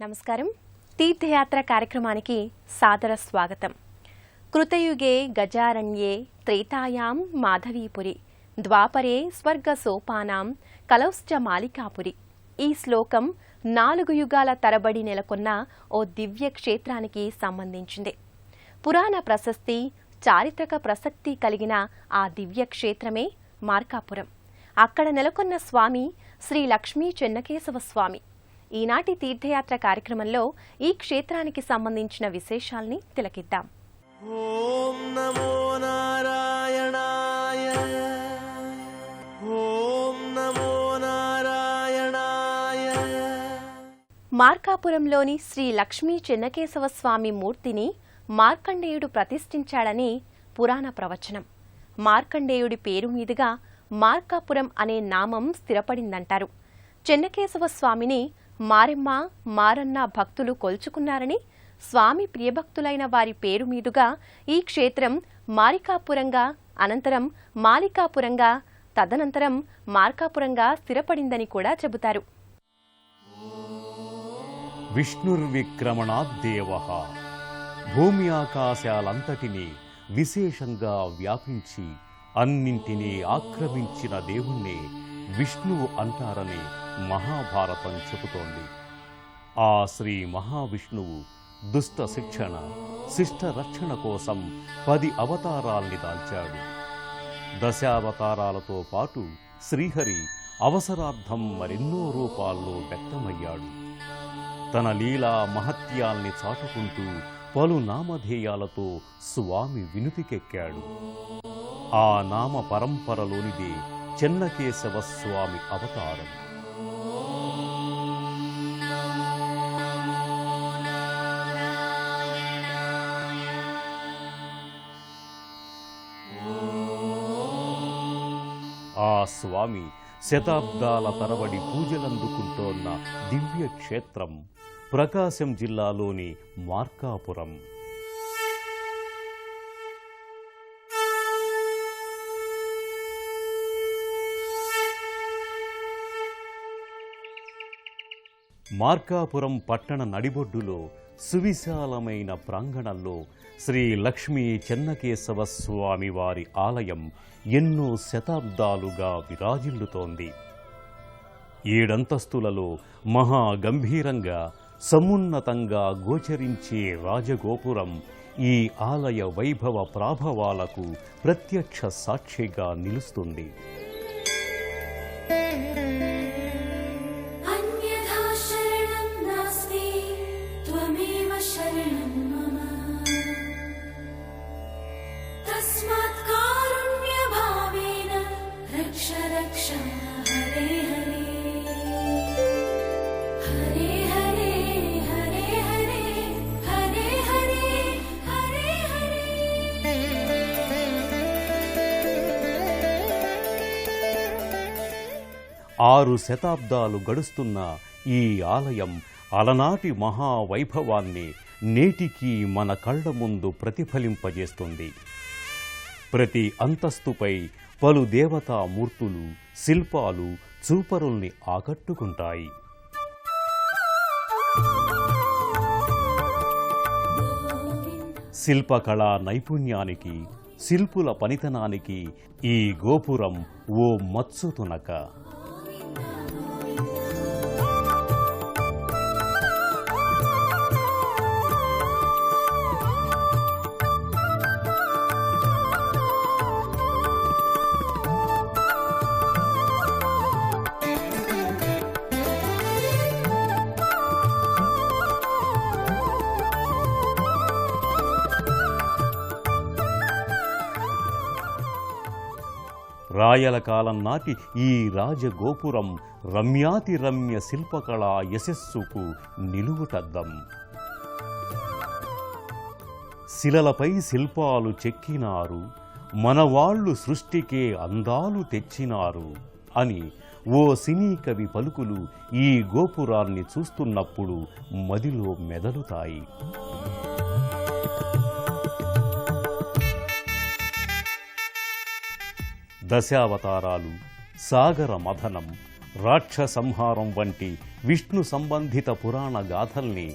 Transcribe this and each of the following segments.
నమస్కారం. తీర్థయాత్ర కార్యక్రమానికి సాదర స్వాగతం. కృతయుగే గజారణ్యే త్రేతాయాం మాధవీపురి ద్వాపరే స్వర్గ సోపానాం కలౌశ్చ మాలికాపురి. ఈ శ్లోకం 4 యుగాల తరబడి నెలకొన్న ఓ దివ్య క్షేత్రానికి సంబంధించింది. పురాణ ప్రశస్తి, చారిత్రక ప్రసక్తి కలిగిన ఆ దివ్య క్షేత్రమే మార్కాపురం. అక్కడ నెలకొన్న స్వామి శ్రీ లక్ష్మీ చెన్నకేశవ స్వామి. ఈనాటి తీర్థయాత్ర కార్యక్రమంలో ఈ క్షేత్రానికి సంబంధించిన విశేషాల్ని తిలకిద్దాం. ఓం నమో నారాయణాయ, ఓం నమో నారాయణాయ. మార్కాపురంలోని శ్రీ లక్ష్మీ చెన్నకేశవ స్వామి మూర్తిని మార్కండేయుడు ప్రతిష్ఠించాడని పురాణ ప్రవచనం. మార్కండేయుడి పేరు మీదుగా మార్కాపురం అనే నామం స్థిరపడిందంటారు. చెన్నకేశవ స్వామిని మారెమ్మ, మారన్న భక్తులు కొల్చుకున్నారని, స్వామి ప్రియభక్తులైన వారి పేరు మీదుగా ఈ క్షేత్రం మారికాపురంగా, అనంతరం మాలికాపురంగా, తదనంతరం మార్కాపురంగా స్థిరపడిందని కూడా చెబుతారు. విష్ణుర్విక్రమణాద్దేవః భూమి ఆకాశాలంతటినీ విశేషంగా వ్యాపించి అన్నింటినీ ఆక్రమించిన దేవుణ్ణి విష్ణువు అంటారని మహాభారతం చెబుతోంది. ఆ శ్రీ మహావిష్ణువు దుష్ట శిక్షణ, శిష్ట రక్షణ కోసం 10 అవతారాల్ని దాల్చాడు. దశావతారాలతో పాటు శ్రీహరి అవసరార్థం మరెన్నో రూపాల్లో వ్యక్తమయ్యాడు. తన లీలా మహత్యాల్ని చాటుకుంటూ పలు నామధేయాలతో స్వామి వినుతికెక్కాడు. ఆ నామ పరంపరలోనిదే చెన్నకేశవ స్వామి అవతారం. ఆ స్వామి శతాబ్దాల తరబడి పూజలందుకుంటోన్న దివ్య క్షేత్రం ప్రకాశం జిల్లాలోని మార్కాపురం. మార్కాపురం పట్టణ నడిబొడ్డులో సువిశాలమైన ప్రాంగణంలో శ్రీ లక్ష్మీ చెన్నకేశవ స్వామి వారి ఆలయం ఎన్నో శతాబ్దాలుగా విరాజిల్లుతోంది. 7 అంతస్తులలో మహాగంభీరంగా సమున్నతంగా గోచరించే రాజగోపురం ఈ ఆలయ వైభవ ప్రాభవాలకు ప్రత్యక్ష సాక్షిగా నిలుస్తుంది. ఆరు శతాబ్దాలు గడుస్తున్న ఈ ఆలయం అలనాటి మహావైభవాన్ని నేటికీ మన కళ్ల ముందు ప్రతిఫలింపజేస్తుంది. ప్రతి అంతస్తుపై పలు దేవతామూర్తులు, శిల్పాలు చూపరుల్ని ఆకట్టుకుంటాయి. శిల్పకళా నైపుణ్యానికి, శిల్పుల పనితనానికి ఈ గోపురం ఓ మత్సుతునక. రాయల కాలం నాటి ఈ రాజగోపురం రమ్యాతి రమ్య శిల్పకళా యశస్సుకు నిలువుటద్దం. శిలలపై శిల్పాలు చెక్కినారు, మనవాళ్లు సృష్టికే అందాలు తెచ్చినారు అని ఓ సినీ కవి పలుకులు ఈ గోపురాన్ని చూస్తున్నప్పుడు మదిలో మెదలుతాయి. దశావతారాలు, సాగర మథనం, రాక్షసంహారం వంటి విష్ణు సంబంధిత పురాణ గాథల్ని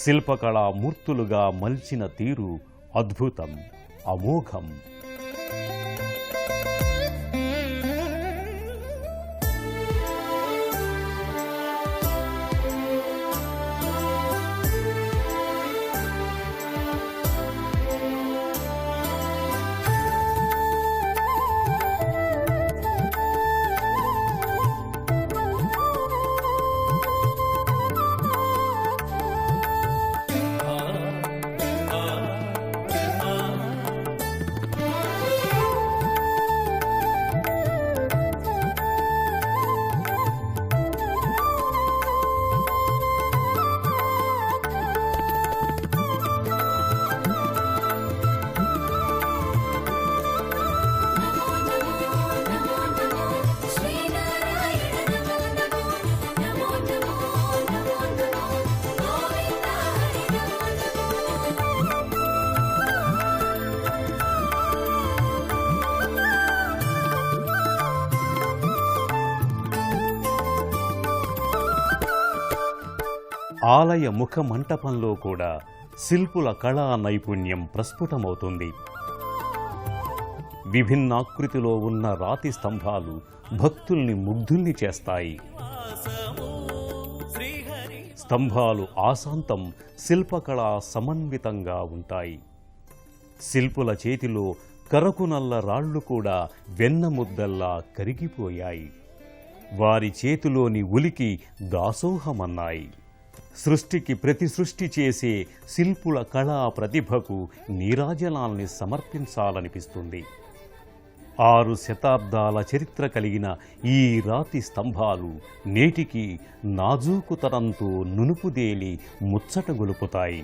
శిల్పకళా మూర్తులుగా మలిచిన తీరు అద్భుతం, అమోఘం. ఆలయ ముఖ మంటపంలో కూడా శిల్పుల కళా నైపుణ్యం ప్రస్ఫుటమవుతుంది. విభిన్నాకృతిలో ఉన్న రాతి స్తంభాలు భక్తుల్ని ముగ్ధుల్ని చేస్తాయి. స్తంభాలు ఆశాంతం శిల్పకళా సమన్వితంగా ఉంటాయి. శిల్పుల చేతిలో కరకునల్ల రాళ్ళు కూడా వెన్నముద్దల్లా కరిగిపోయాయి. వారి చేతిలోని ఉలికి దాసోహమన్నాయి. సృష్టికి ప్రతి సృష్టి చేసే శిల్పుల కళా ప్రతిభకు నీరాజనాల్ని సమర్పించాలనిపిస్తుంది. 6 శతాబ్దాల చరిత్ర కలిగిన ఈ రాతి స్తంభాలు నేటికి నాజూకుతనంతో నునుపుదేలి ముచ్చట గొలుపుతాయి.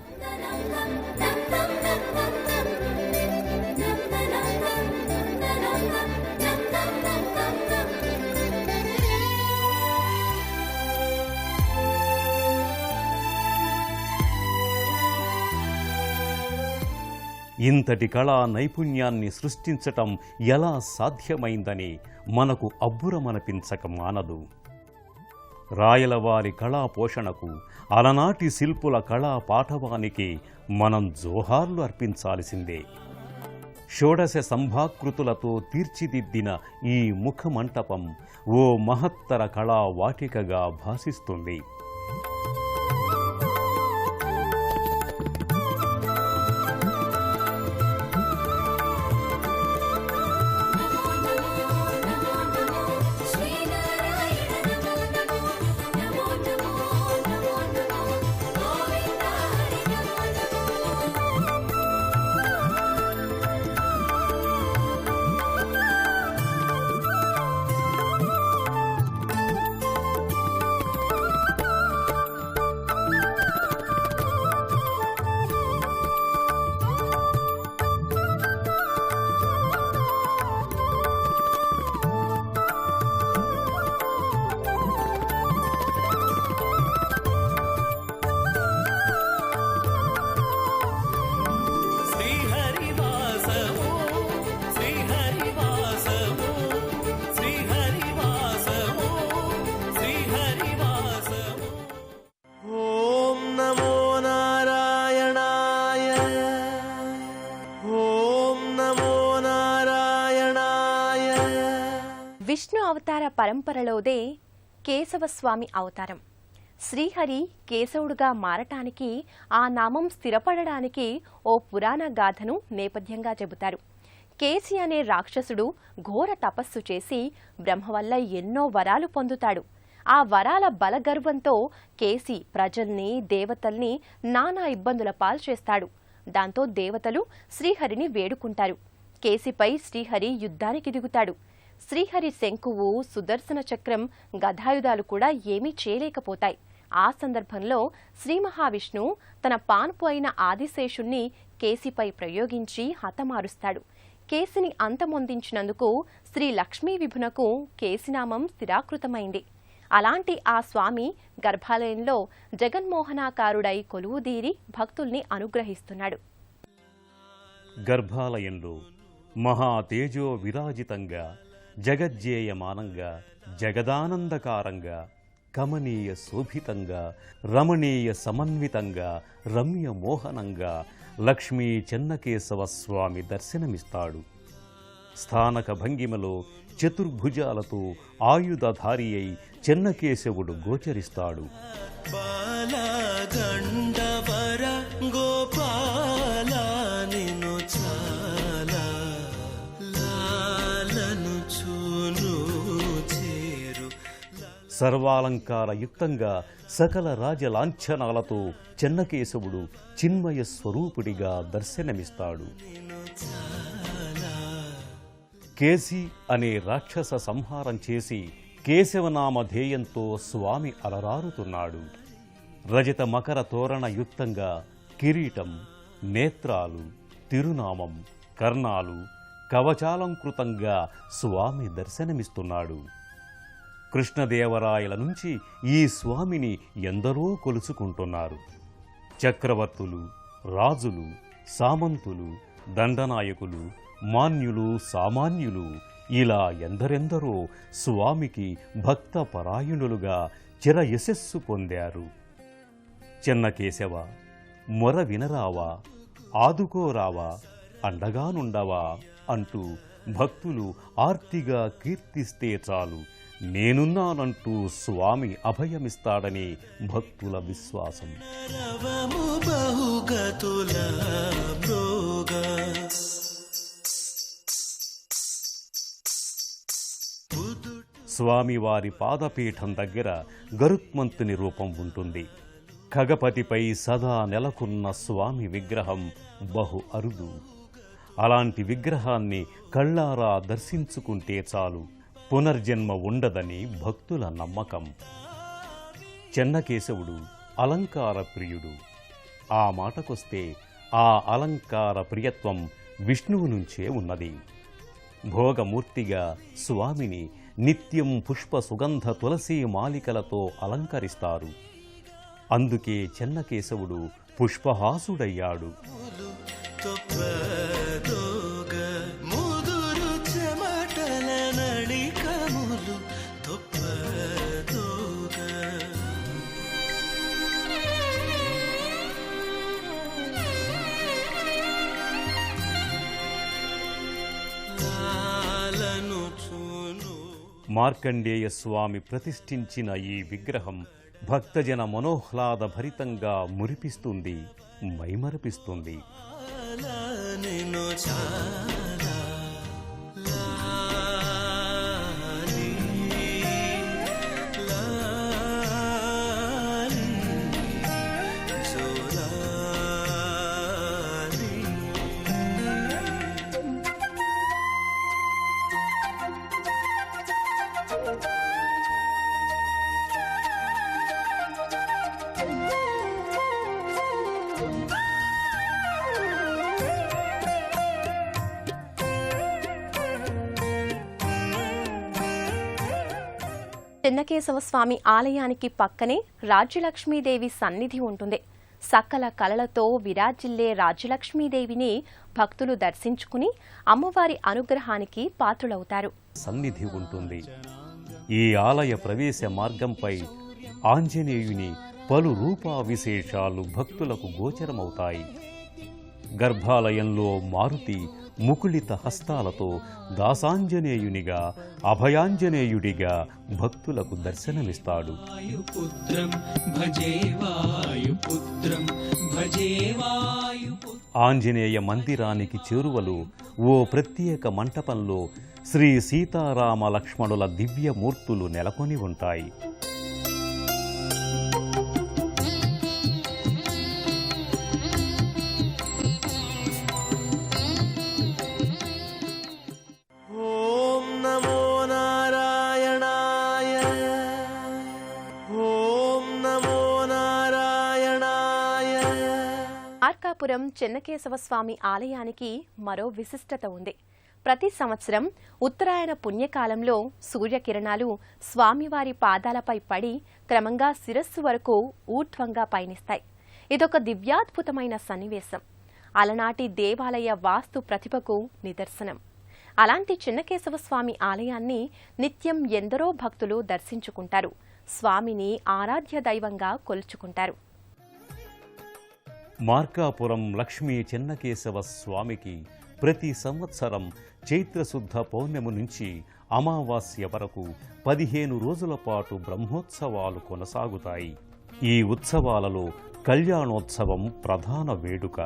ఇంతటి కళా నైపుణ్యాన్ని సృష్టించటం ఎలా సాధ్యమైందని మనకు అబ్బురమనిపించక మానదు. రాయలవారి కళా పోషణకు, అలనాటి శిల్పుల కళా పాఠవానికి మనం జోహార్లు అర్పించాల్సిందే. షోడశ సంభాకృతులతో తీర్చిదిద్దిన ఈ ముఖమంటపం ఓ మహత్తర కళా వాటికగా భాసిస్తుంది. విష్ణు అవతార పరంపరలోదే కేశవస్వామి అవతారం. శ్రీహరి కేశవుడుగా మారటానికి, ఆ నామం స్థిరపడడానికి ఓ పురాణ గాథను నేపథ్యంగా చెబుతారు. కేసి అనే రాక్షసుడు ఘోర తపస్సు చేసి బ్రహ్మ వల్ల ఎన్నో వరాలు పొందుతాడు. ఆ వరాల బలగర్వంతో కేసి ప్రజల్ని, దేవతల్ని నానా ఇబ్బందుల పాల్చేస్తాడు. దాంతో దేవతలు శ్రీహరిని వేడుకుంటారు. కేసిపై శ్రీహరి యుద్ధానికి దిగుతాడు. శ్రీహరి శంకువు, సుదర్శన చక్రం, గదాయుధాలు కూడా ఏమీ చేయలేకపోతాయి. ఆ సందర్భంలో శ్రీ మహావిష్ణువు తన పాన్పు అయిన ఆదిశేషుణ్ణి కేసిపై ప్రయోగించి హతమారుస్తాడు. కేసిని అంతమొందించినందుకు శ్రీ లక్ష్మీ విభునకు కేసినామం స్థిరాకృతమైంది. అలాంటి ఆ స్వామి గర్భాలయంలో జగన్మోహనాకారుడై కొలువుదీరి భక్తుల్ని అనుగ్రహిస్తున్నాడు. గర్భాలయంలో మహా తేజో విరాజితంగా, జగజ్జేయమానంగా జగదానందకారంగా, కమనీయ శోభితంగా, రమణీయ సమన్వితంగా, రమ్య మోహనంగా లక్ష్మీ చెన్నకేశవ స్వామి దర్శనమిస్తాడు. స్థానక భంగిమలో చతుర్భుజాలతో ఆయుధధారి అయి చెన్నకేశవుడు గోచరిస్తాడు. బాలగండవర గోపాల నిన్ను చాలా లాలను చూను చేరు. సర్వాలంకార యుక్తంగా సకల రాజలాంఛనాలతో చెన్నకేశవుడు చిన్మయ స్వరూపుడిగా దర్శనమిస్తాడు. కేసి అనే రాక్షస సంహారం చేసి కేశవనామధేయంతో స్వామి అలరారుతున్నాడు. రజత మకర తోరణ యుక్తంగా కిరీటం, నేత్రాలు, తిరునామం, కర్ణాలు, కవచాలంకృతంగా స్వామి దర్శనమిస్తున్నాడు. కృష్ణదేవరాయల నుంచి ఈ స్వామిని ఎందరో కొలుచుకుంటున్నారు. చక్రవర్తులు, రాజులు, సామంతులు, దండనాయకులు, మాన్యులు, సామాన్యులు ఇలా ఎందరెందరో స్వామికి భక్త పరాయణులుగా చిరయశస్సు పొందారు. చెన్నకేశవ, మొర వినరావా, ఆదుకోరావా, అండగానుండవా అంటూ భక్తులు ఆర్తిగా కీర్తిస్తే చాలు నేనున్నానంటూ స్వామి అభయమిస్తాడని భక్తుల విశ్వాసం. రవము బహుగతుల భోగా స్వామివారి పాదపీఠం దగ్గర గరుత్మంతుని రూపం ఉంటుంది. ఖగపతిపై సదా నెలకొన్న స్వామి విగ్రహం బహు అరుదు. అలాంటి విగ్రహాన్ని కళ్ళారా దర్శించుకుంటే చాలు పునర్జన్మ ఉండదని భక్తుల నమ్మకం. చెన్నకేశవుడు అలంకార ప్రియుడు. ఆ మాటకొస్తే ఆ అలంకార ప్రియత్వం విష్ణువు నుంచే ఉన్నది. భోగమూర్తిగా స్వామిని నిత్యం పుష్ప సుగంధ తులసీ మాలికలతో అలంకరిస్తారు. అందుకే చెన్నకేశవుడు పుష్పహాసుడయ్యాడు. ముదురు చెమటల నళికములు తొప్పదోగా లాలను చూను. మార్కండేయ స్వామి ప్రతిష్ఠించిన ఈ విగ్రహం భక్తజన మనోహ్లాద భరితంగా మురిపిస్తుంది, మైమరపిస్తుంది. నిన్ను చాలా లాలి లాలి జోలాలి. చెన్నకేశవ స్వామి ఆలయానికి పక్కనే రాజ్యలక్ష్మీదేవి సన్నిధి ఉంటుంది. సకల కళలతో విరాజిల్లే రాజ్యలక్ష్మీదేవిని భక్తులు దర్శించుకుని అమ్మవారి అనుగ్రహానికి పాత్రులవుతారు. సన్నిధి ఉంటుంది. ఈ ఆలయ ప్రవేశ మార్గంపై ఆంజనేయుని పలు రూపా విశేషాలు భక్తులకు గోచరమవుతాయి. గర్భాలయంలో మారుతి ముకుళిత హస్తాలతో దాసాంజనేయునిగా, అభయాంజనేయుడిగా భక్తులకు దర్శనమిస్తాడు. ఆంజనేయ మందిరానికి చేరువలో ఓ ప్రత్యేక మంటపంలో శ్రీ సీతారామ లక్ష్మణుల దివ్యమూర్తులు నెలకొని ఉంటాయి. ఓం నమో నారాయణాయ. ఓం నమో నారాయణాయ. మార్కాపురం చెన్నకేశవ స్వామి ఆలయానికి మరో విశిష్టత ఉంది. ప్రతి సంవత్సరం ఉత్తరాయణ పుణ్యకాలంలో సూర్యకిరణాలు స్వామివారి పాదాలపై పడి క్రమంగా శిరస్సు వరకు ఊర్ధ్వంగా పయనిస్తాయి. ఇదొక దివ్యాద్భుతమైన సన్నివేశం. అలనాటి దేవాలయ వాస్తు ప్రతిభకు నిదర్శనం. అలాంటి చెన్నకేశవ స్వామి ఆలయాన్ని నిత్యం ఎందరో భక్తులు దర్శించుకుంటారు. స్వామిని ఆరాధ్య దైవంగా కొలుచుకుంటారు. మార్కాపురం లక్ష్మీ చెన్నకేశవ స్వామికి ప్రతి సంవత్సరం చైత్రశుద్ధ పౌర్ణమి నుంచి అమావాస్య వరకు 15 రోజుల పాటు బ్రహ్మోత్సవాలు కొనసాగుతాయి. ఈ ఉత్సవాలలో కళ్యాణోత్సవం ప్రధాన వేడుక.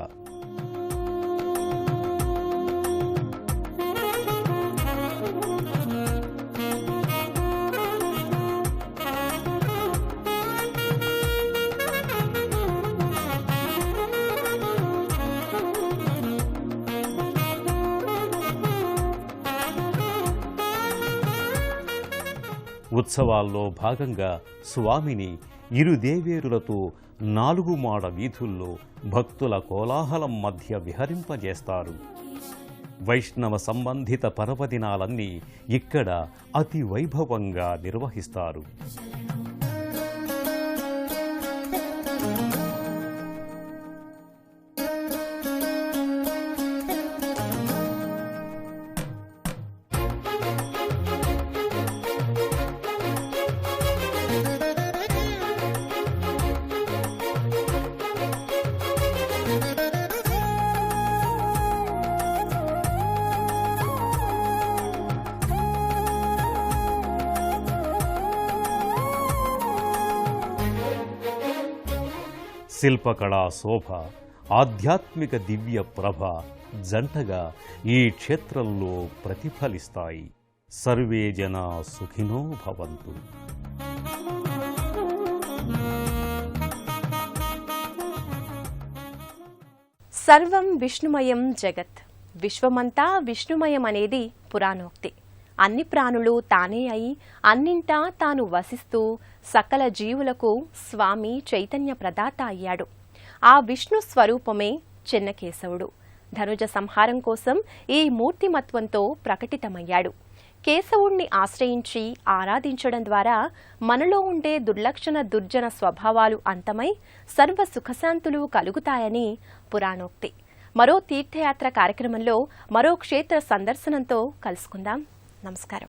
ఉత్సవాల్లో భాగంగా స్వామిని ఇరు దేవేరులతో 4 మాడ వీధుల్లో భక్తుల కోలాహలం మధ్య విహరింపజేస్తారు. వైష్ణవ సంబంధిత పర్వదినాలన్నీ ఇక్కడ అతి వైభవంగా నిర్వహిస్తారు. శిల్పకళా శోభ, ఆధ్యాత్మిక దివ్య ప్రభ జంటగా ఈ క్షేత్రంలో ప్రతిఫలిస్తాయి. సర్వే జనా సుఖినో భవంతు. సర్వం విష్ణుమయం జగత్. విశ్వమంతా విష్ణుమయం అనేది పురాణోక్తి. అన్ని ప్రాణులు తానే అయి అన్నింటా తాను వసిస్తూ సకల జీవులకు స్వామి చైతన్య ప్రదాత అయ్యాడు. ఆ విష్ణు స్వరూపమే చెన్నకేశవుడు. ధనుజ సంహారం కోసం ఈ మూర్తిమత్వంతో ప్రకటితమయ్యాడు. కేశవుణ్ణి ఆశ్రయించి ఆరాధించడం ద్వారా మనలో ఉండే దుర్లక్షణ దుర్జన స్వభావాలు అంతమై సర్వ సుఖశాంతులు కలుగుతాయని పురాణోక్తి. మరో తీర్థయాత్ర కార్యక్రమంలో మరో క్షేత్ర సందర్శనంతో కలుసుకుందాం. నమస్కారం.